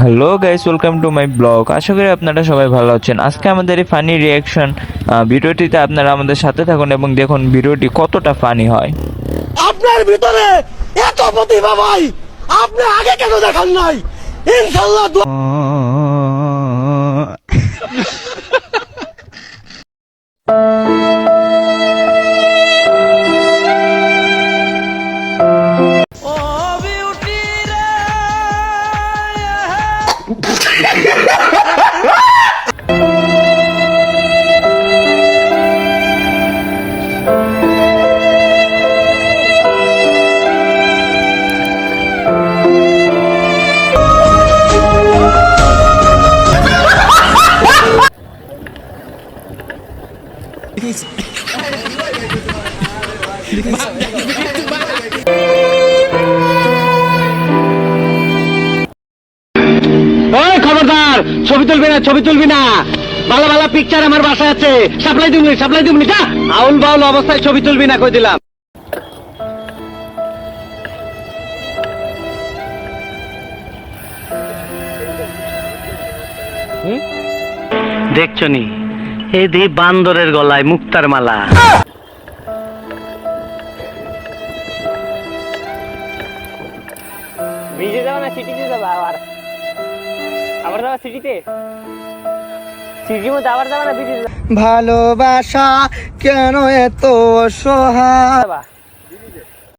Hello guys, welcome to my blog. আশা করি আপনারা সবাই ভালো আছেন। আজকে আমাদের এই ফানি রিয়াকশন ভিডিওটিতে আপনারা আমাদের সাথে থাকুন এবং দেখুন ভিডিওটি কতটা ফানি হয়। আপনার ভিতরে এত প্রতিভা ভাই, আপনি আগে কেন দেখান নাই? ইনশাআল্লাহ খবরদার, ছবি তুলবি না, ছবি তুলবি না। ভালো ভালো পিকচার আমার বাসায় আছে, সাপ্লাই দিবনি যা। আউল বাউল অবস্থায় ছবি তুলবি না, কই দিলাম। দেখছো নি, এই দি বান্দরের গলায় মুক্তার মালা। ভিজে যাবো না সিটিতে যাবো? আবার আবার যাবো সিটিতে? সিটির মধ্যে আবার যাবো না ভিজে ভালোবাসা কেন এত অসহায়? যাবা?